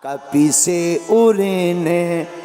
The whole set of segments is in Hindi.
कपि से उड़ने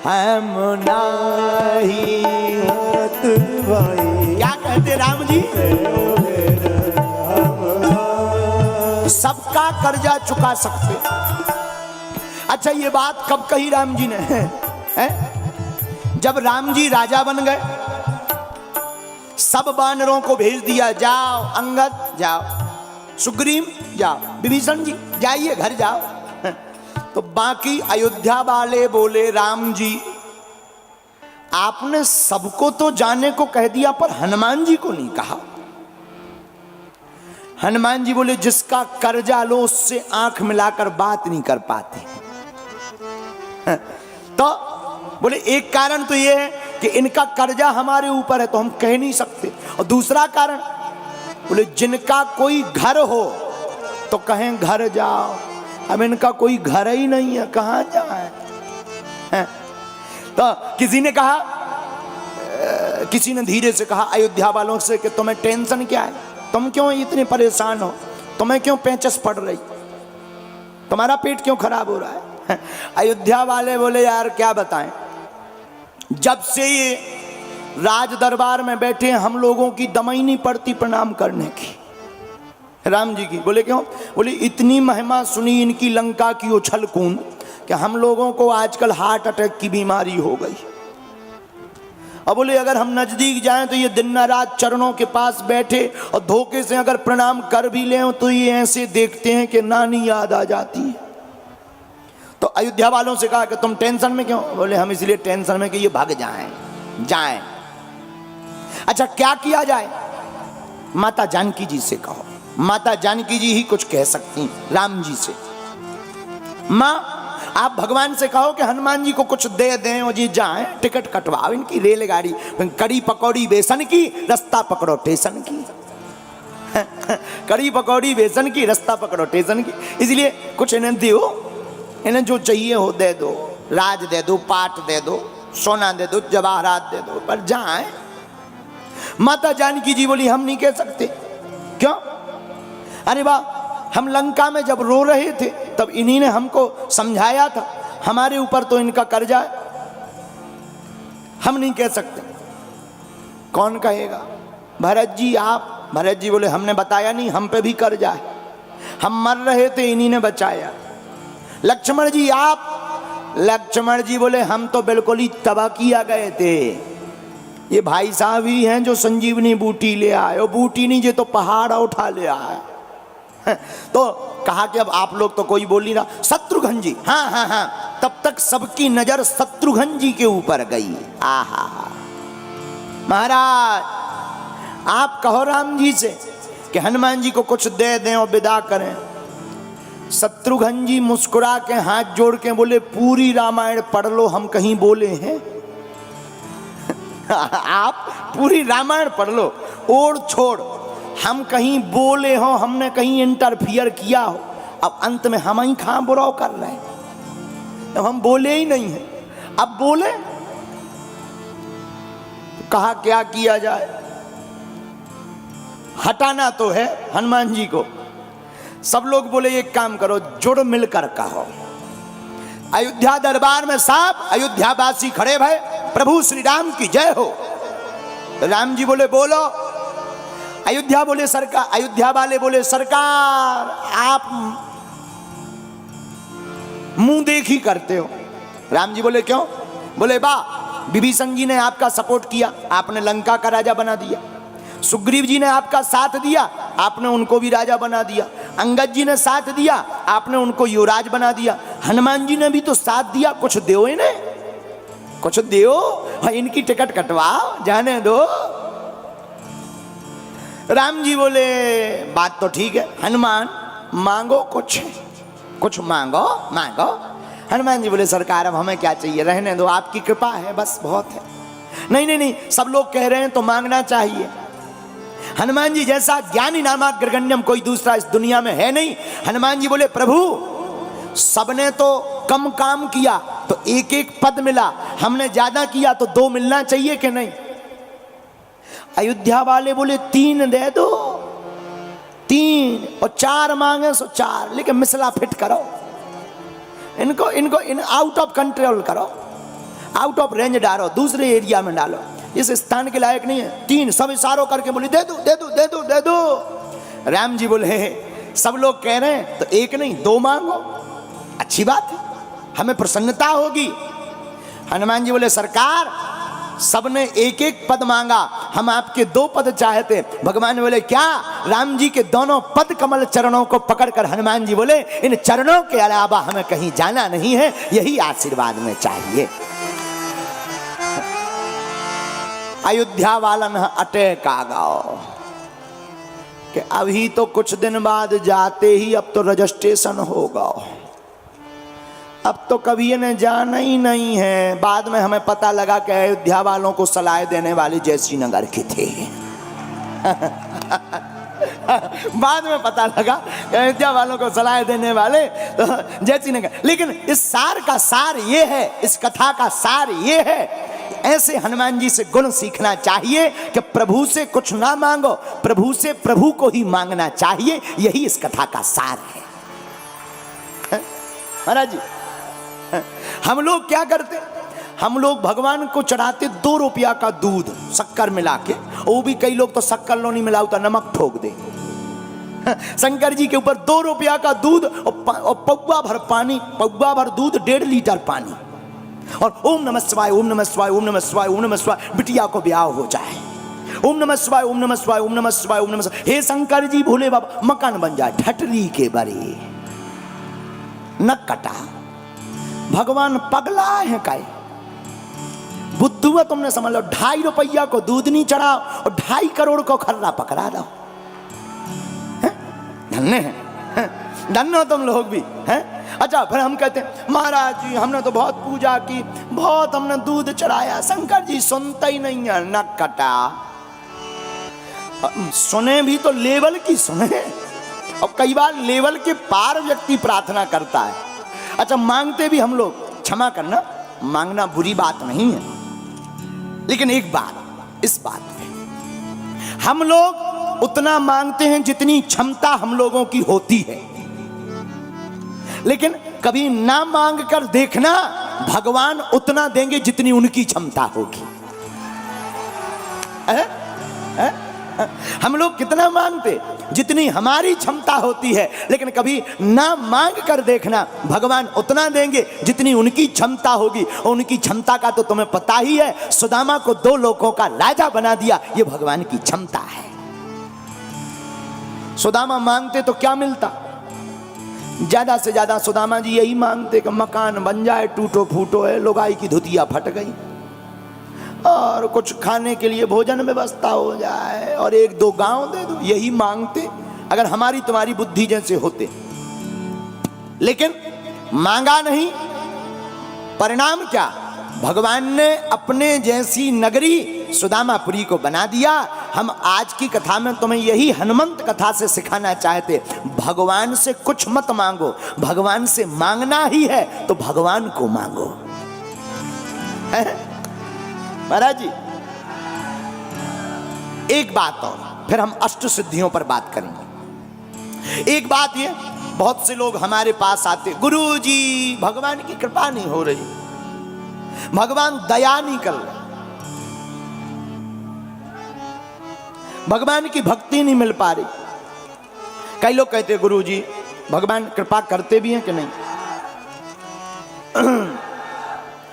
हम नाही हाथ भाई। क्या कहते राम जी? सबका कर्जा चुका सकते। अच्छा, ये बात कब कही राम जी ने? है? जब राम जी राजा बन गए, सब वानरों को भेज दिया, जाओ अंगद जाओ, सुग्रीव जाओ, विभीषण जी जाइए घर जाओ। तो बाकी अयोध्या वाले बोले राम जी आपने सबको तो जाने को कह दिया पर हनुमान जी को नहीं कहा। हनुमान जी बोले जिसका कर्जा लो उससे आंख मिलाकर बात नहीं कर पाते। तो बोले एक कारण तो यह है कि इनका कर्जा हमारे ऊपर है तो हम कह नहीं सकते, और दूसरा कारण बोले जिनका कोई घर हो तो कहें घर जाओ, अब इनका कोई घर ही नहीं है, कहां जाए? तो किसी ने कहा, किसी ने धीरे से कहा अयोध्या वालों से कि तुम्हें टेंशन क्या है, तुम क्यों इतने परेशान हो, तुम्हें क्यों पेचस पड़ रही, तुम्हारा पेट क्यों खराब हो रहा है? अयोध्या वाले बोले यार क्या बताएं, जब से ये राज दरबार में बैठे हम लोगों की दम ही नहीं पड़ती प्रणाम करने की। राम जी की। बोले क्यों? बोले इतनी महिमा सुनी इनकी लंका की उछल कूद कि हम लोगों को आजकल हार्ट अटैक की बीमारी हो गई। अब बोले अगर हम नजदीक जाएं तो ये दिन रात चरणों के पास बैठे और धोखे से अगर प्रणाम कर भी लें तो ये ऐसे देखते हैं कि नानी याद आ जाती है। तो अयोध्या वालों से कहा कि तुम टेंशन में क्यों? बोले हम इसलिए टेंशन में कि ये भाग जाएं। अच्छा क्या किया जाए? माता जानकी जी से कहो, माता जानकी जी ही कुछ कह सकती राम जी से। माँ आप भगवान से कहो कि हनुमान जी को कुछ दे दें और जी जाएं, टिकट कटवाओ इनकी रेलगाड़ी, कड़ी पकौड़ी बेसन की रास्ता पकड़ो स्टेशन की। कड़ी पकौड़ी बेसन की रास्ता पकड़ो स्टेशन की। इसलिए कुछ इन्हें दो, इन्हें जो चाहिए हो दे दो, राज दे दो, पाट दे दो, सोना दे दो, जवाहरात दे दो, पर जाएं। माता जानकी जी बोली हम नहीं कह सकते। क्यों? अरे वाह, हम लंका में जब रो रहे थे तब इन्हीं ने हमको समझाया था, हमारे ऊपर तो इनका कर्जा है, हम नहीं कह सकते। कौन कहेगा? भरत जी आप। भरत जी बोले हमने बताया नहीं, हम पे भी कर्जा है, हम मर रहे थे इन्हीं ने बचाया। लक्ष्मण जी आप। लक्ष्मण जी बोले हम तो बिल्कुल ही तबाह किया गए थे, ये भाई साहब ही हैं जो संजीवनी बूटी ले आए, और बूटी नहीं जे तो पहाड़ उठा ले आए। तो कहा कि अब आप लोग तो कोई बोल नहीं रहा। शत्रुघ्न जी, हाँ हाँ हाँ। तब तक सबकी नजर शत्रुघ्न जी के ऊपर गई। आहा महाराज आप कहो राम जी से कि हनुमान जी को कुछ दे दें और विदा करें। शत्रुघ्न जी मुस्कुरा के हाथ जोड़ के बोले पूरी रामायण पढ़ लो, हम कहीं बोले हैं? आप पूरी रामायण पढ़ लो, ओढ़ छोड़, हम कहीं बोले हो, हमने कहीं इंटरफियर किया हो, अब अंत में हम ही कहां बुराव कर रहे हैं? अब हम बोले ही नहीं है, अब बोले तो कहा क्या किया जाए? हटाना तो है हनुमान जी को। सब लोग बोले एक काम करो, जुड़ मिलकर कहो। अयोध्या दरबार में साहब अयोध्यावासी खड़े भय, प्रभु श्री राम की जय हो। राम जी बोले बोलो। अयोध्या बोले सरकार, अयोध्या वाले बोले सरकार आप मुंह देखी करते हो। राम जी बोले क्यों? बोले वाह, विभीषण जी ने आपका सपोर्ट किया, आपने लंका का राजा बना दिया। सुग्रीव जी ने आपका साथ दिया, आपने उनको भी राजा बना दिया। अंगद जी ने साथ दिया, आपने उनको युवराज बना दिया। हनुमान जी ने भी तो साथ दिया, कुछ दो इन्हें, कुछ दो, इनकी टिकट कटवाओ, जाने दो। राम जी बोले बात तो ठीक है, हनुमान मांगो कुछ, कुछ मांगो मांगो। हनुमान जी बोले सरकार अब हमें क्या चाहिए, रहने दो, आपकी कृपा है बस, बहुत है। नहीं नहीं नहीं, सब लोग कह रहे हैं तो मांगना चाहिए। हनुमान जी जैसा ज्ञानी नामाग्रगण्यम कोई दूसरा इस दुनिया में है नहीं। हनुमान जी बोले प्रभु सबने तो कम काम किया तो एक एक पद मिला, हमने ज्यादा किया तो 2 मिलना चाहिए कि नहीं? अयोध्या वाले बोले 3 दे दो, 3 और 4 मांगे सो 4, लेकिन मिसला फिट करो। इनको इनको इन आउट ऑफ कंट्रोल करो, आउट ऑफ रेंज डालो, दूसरे एरिया में डालो, इस स्थान के लायक नहीं है। 3 सब इशारों करके बोली दे दो दे दो दे दो दे दो। राम जी बोले सब लोग कह रहे हैं तो 1 नहीं 2 मांगो, अच्छी बात है, हमें प्रसन्नता होगी। हनुमान जी बोले सरकार सबने 1-1 पद मांगा, हम आपके 2 पद चाहते। भगवान बोले क्या? राम जी के दोनों पद कमल चरणों को पकड़कर हनुमान जी बोले इन चरणों के अलावा हमें कहीं जाना नहीं है, यही आशीर्वाद में चाहिए। अयोध्या वालन अटे कागाओ कि अभी तो कुछ दिन बाद जाते ही अब तो रजिस्ट्रेशन होगा, अब तो कभी इन्हें जाना ही नहीं है। बाद में हमें पता लगा कि अयोध्या वालों को सलाह देने वाली जयश्री नगर के थे। बाद में पता लगा कि अयोध्या वालों को सलाह देने वाले तो जयश्री नगर। लेकिन इस सार का सार ये है, इस कथा का सार ये है, ऐसे हनुमान जी से गुण सीखना चाहिए कि प्रभु से कुछ ना मांगो, प्रभु से प्रभु को ही मांगना चाहिए। यही इस कथा का सार है। महाराज जी हम लोग क्या करते, हम लोग भगवान को चढ़ाते 2 रुपया का दूध शक्कर मिला के, वो भी कई लोग तो शक्कर लो नहीं मिला होता, नमक ठोक दे। शंकर जी के ऊपर 2 रुपया का दूध और पौवा भर पानी, पौवा भर दूध 1.5 लीटर पानी, और ओम नमः शिवाय ओम नमः शिवाय ओम नमः शिवाय ओम नमः शिवाय, बिटिया को ब्याह हो जाए। ओम नमः शिवाय ओम नमः शिवाय ओम नमः शिवाय ओम नमः शिवाय। हे शंकर जी भोले बाबा मकान बन जाए ठटरी के बरे न कटा। भगवान पगला है काय बुद्धू, तुमने समझ लो 2.5 रुपया को दूध नहीं चढ़ाओ और 2.5 करोड़ को खर्रा पकड़ा दो। धन्य है, धन्य हो तुम लोग भी हैं। अच्छा फिर हम कहते हैं महाराज जी हमने तो बहुत पूजा की, बहुत हमने दूध चढ़ाया, शंकर जी सुनता ही नहीं है। न कटा, सुने भी तो लेवल की सुने, और कई बार लेवल के पार व्यक्ति प्रार्थना करता है। अच्छा मांगते भी हम लोग, क्षमा करना मांगना बुरी बात नहीं है, लेकिन एक बात, इस बात में हम लोग उतना मांगते हैं जितनी क्षमता हम लोगों की होती है, लेकिन कभी ना मांग कर देखना भगवान उतना देंगे जितनी उनकी क्षमता होगी। हम लोग कितना मांगते जितनी हमारी क्षमता होती है, लेकिन कभी ना मांग कर देखना भगवान उतना देंगे जितनी उनकी क्षमता होगी। और उनकी क्षमता का तो तुम्हें पता ही है, सुदामा को 2 लोकों का राजा बना दिया, ये भगवान की क्षमता है। सुदामा मांगते तो क्या मिलता, ज्यादा से ज्यादा सुदामा जी यही मांगते कि मकान बन जाए, टूटो फूटो है, लोगाई की धुतिया फट गई, और कुछ खाने के लिए भोजन व्यवस्था हो जाए, और 1-2 गांव दे दो, यही मांगते अगर हमारी तुम्हारी बुद्धि जैसे होते। लेकिन मांगा नहीं, परिणाम क्या, भगवान ने अपने जैसी नगरी सुदामापुरी को बना दिया। हम आज की कथा में तुम्हें यही हनुमंत कथा से सिखाना चाहते, भगवान से कुछ मत मांगो, भगवान से मांगना ही है तो भगवान को मांगो। महाराज जी एक बात और, फिर हम अष्ट सिद्धियों पर बात करेंगे। एक बात ये, बहुत से लोग हमारे पास आते, गुरु जी भगवान की कृपा नहीं हो रही, भगवान दया नहीं कर रहे, भगवान की भक्ति नहीं मिल पा रही। कई लोग कहते हैं गुरु जी भगवान कृपा करते भी हैं कि नहीं।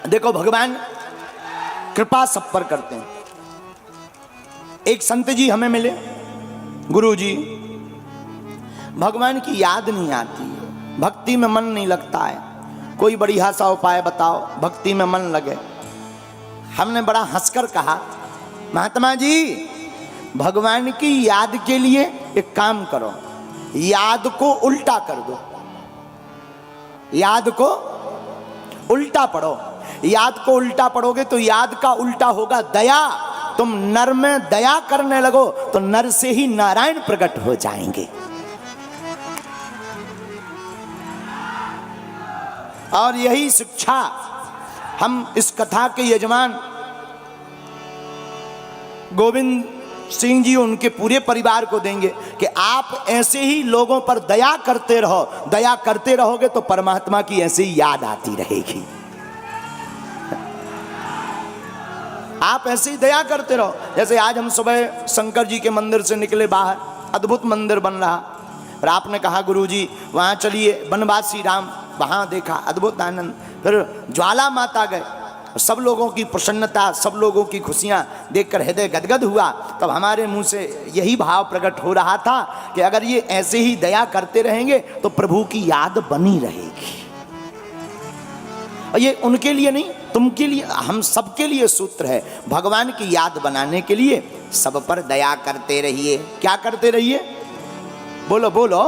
देखो भगवान कृपा सब पर करते हैं। एक संत जी हमें मिले, गुरु जी भगवान की याद नहीं आती है, भक्ति में मन नहीं लगता है, कोई बढ़िया सा उपाय बताओ भक्ति में मन लगे। हमने बड़ा हंसकर कहा, महात्मा जी भगवान की याद के लिए एक काम करो, याद को उल्टा कर दो, याद को उल्टा पढ़ो। याद को उल्टा पढ़ोगे तो याद का उल्टा होगा दया। तुम नर में दया करने लगो तो नर से ही नारायण प्रकट हो जाएंगे। और यही शिक्षा हम इस कथा के यजमान गोविंद सिंह जी उनके पूरे परिवार को देंगे कि आप ऐसे ही लोगों पर दया करते रहो, दया करते रहोगे तो परमात्मा की ऐसे ही याद आती रहेगी। आप ऐसे ही दया करते रहो। जैसे आज हम सुबह शंकर जी के मंदिर से निकले बाहर, अद्भुत मंदिर बन रहा, और आपने कहा गुरुजी वहाँ चलिए, वनवासी राम, वहाँ देखा अद्भुत आनंद। फिर ज्वाला माता गए, सब लोगों की प्रसन्नता, सब लोगों की खुशियाँ देखकर हृदय गदगद हुआ। तब हमारे मुंह से यही भाव प्रकट हो रहा था कि अगर ये ऐसे ही दया करते रहेंगे तो प्रभु की याद बनी रहेगी। और ये उनके लिए नहीं, तुमके लिए, हम सबके लिए सूत्र है। भगवान की याद बनाने के लिए सब पर दया करते रहिए। क्या करते रहिए? बोलो बोलो।